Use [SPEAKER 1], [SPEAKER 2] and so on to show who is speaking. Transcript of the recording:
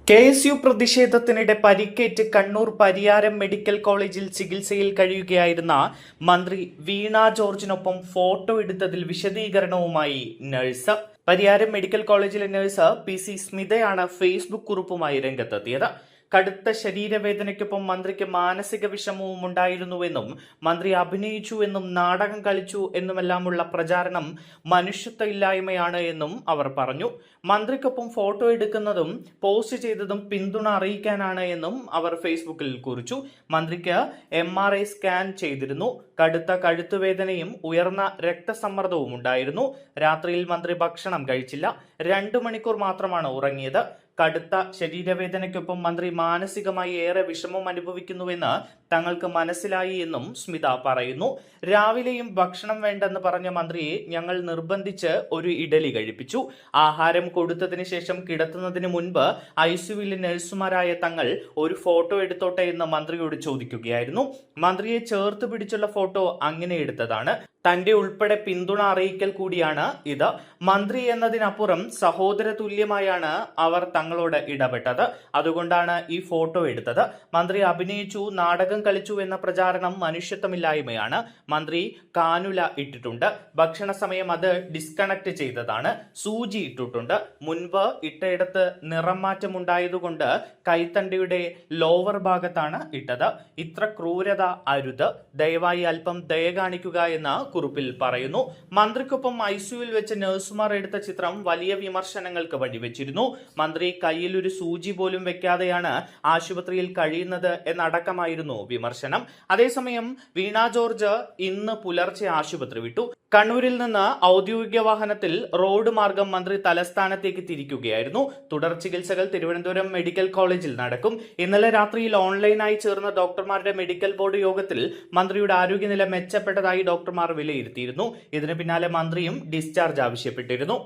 [SPEAKER 1] KSU പ്രതിഷേധത്തിനിടെ പരിക്കേറ്റ് Kannur Pariyaram medical കോളേജിൽ ചികിത്സയിൽ കഴിയുകയായിരുന്ന മന്ത്രി വീണ ജോർജിനൊപ്പം ഫോട്ടോ എടുത്തതിൽ വിശദീകരണവുമായി നഴ്സ്. പരിയാരം മെഡിക്കൽ കോളേജിലെ നഴ്സ് PC സ്മിതയാണ് ഫേസ്ബുക്ക് കുറിപ്പുമായി രംഗത്തെത്തിയത്. കടുത്ത ശരീരവേദനയ്ക്കൊപ്പം മന്ത്രിക്ക് മാനസിക വിഷമവും ഉണ്ടായിരുന്നുവെന്നും മന്ത്രി അഭിനയിച്ചു എന്നും നാടകം കളിച്ചു എന്നുമെല്ലാമുള്ള പ്രചാരണം മനുഷ്യത്വമില്ലായ്മയാണ് എന്നും അവർ പറഞ്ഞു. മന്ത്രിക്കൊപ്പം ഫോട്ടോ എടുക്കുന്നതും പോസ്റ്റ് ചെയ്തതും പിന്തുണ അറിയിക്കാനാണ് എന്നും അവർ ഫേസ്ബുക്കിൽ കുറിച്ചു. മന്ത്രിക്ക് MRI സ്കാൻ ചെയ്തിരുന്നു. കടുത്ത കഴുത്തുവേദനയും ഉയർന്ന രക്തസമ്മർദ്ദവും ഉണ്ടായിരുന്നു. രാത്രിയിൽ മന്ത്രി ഭക്ഷണം കഴിച്ചില്ല. 2 മണിക്കൂർ മാത്രമാണ് ഉറങ്ങിയത്. കടുത്ത ശരീരവേദനയ്ക്കൊപ്പം മന്ത്രി മാനസികമായി ഏറെ വിഷമം അനുഭവിക്കുന്നുവെന്ന് തങ്ങൾക്ക് മനസ്സിലായി എന്നും സ്മിത പറയുന്നു. രാവിലെയും ഭക്ഷണം വേണ്ടെന്ന് പറഞ്ഞ മന്ത്രിയെ ഞങ്ങൾ നിർബന്ധിച്ച് ഒരു ഇഡലി കഴിപ്പിച്ചു. ആഹാരം കൊടുത്തതിന് ശേഷം കിടത്തുന്നതിന് മുൻപ് ICUവിലെ നഴ്സുമാരായ തങ്ങൾ ഒരു ഫോട്ടോ എടുത്തോട്ടെ എന്ന് മന്ത്രിയോട് ചോദിക്കുകയായിരുന്നു. മന്ത്രിയെ ചേർത്ത് പിടിച്ചുള്ള ഫോട്ടോ അങ്ങനെ എടുത്തതാണ്. തന്റെ ഉൾപ്പെടെ പിന്തുണ അറിയിക്കൽ കൂടിയാണ് ഇത്. മന്ത്രി എന്നതിനപ്പുറം സഹോദര തുല്യമായാണ് അവർ തങ്ങളോട് ഇടപെട്ടത്. അതുകൊണ്ടാണ് ഈ ഫോട്ടോ എടുത്തത്. മന്ത്രി അഭിനയിച്ചു, നാടകം കളിച്ചു എന്ന പ്രചാരണം മനുഷ്യത്വമില്ലായ്മയാണ്. മന്ത്രി കാനുല ഇട്ടിട്ടുണ്ട്. ഭക്ഷണ സമയം അത് ഡിസ്കണക്ട് ചെയ്തതാണ്. സൂചി ഇട്ടിട്ടുണ്ട്. മുൻപ് ഇട്ടയിടത്ത് നിറം മാറ്റം ഉണ്ടായതുകൊണ്ട് കൈത്തണ്ടിയുടെ ലോവർ ഭാഗത്താണ് ഇട്ടത്. ഇത്ര ക്രൂരത അരുത്. ദയവായി അല്പം ദയ കാണിക്കുക എന്ന കുറിപ്പിൽ പറയുന്നു. മന്ത്രിക്കൊപ്പം ICUവിൽ വെച്ച് നഴ്സുമാർ എടുത്ത ചിത്രം വലിയ വിമർശനങ്ങൾക്ക് വഴിവെച്ചിരുന്നു. മന്ത്രി കയ്യിൽ ഒരു സൂചി പോലും വെക്കാതെയാണ് ആശുപത്രിയിൽ കഴിയുന്നത് എന്നടക്കമായിരുന്നു വിമർശനം. അതേസമയം വീണ ജോർജ് ഇന്ന് പുലർച്ചെ ആശുപത്രി വിട്ടു. കണ്ണൂരിൽ നിന്ന് ഔദ്യോഗിക വാഹനത്തിൽ റോഡ് മാർഗം മന്ത്രി തലസ്ഥാനത്തേക്ക് തിരിക്കുകയായിരുന്നു. തുടർ ചികിത്സകൾ തിരുവനന്തപുരം മെഡിക്കൽ കോളേജിൽ നടക്കും. ഇന്നലെ രാത്രിയിൽ ഓൺലൈനായി ചേർന്ന ഡോക്ടർമാരുടെ മെഡിക്കൽ ബോർഡ് യോഗത്തിൽ മന്ത്രിയുടെ ആരോഗ്യനില മെച്ചപ്പെട്ടതായി ഡോക്ടർമാർ വിലയിരുത്തിയിരുന്നു. ഇതിന് പിന്നാലെ മന്ത്രിയും ഡിസ്ചാർജ് ആവശ്യപ്പെട്ടിരുന്നു.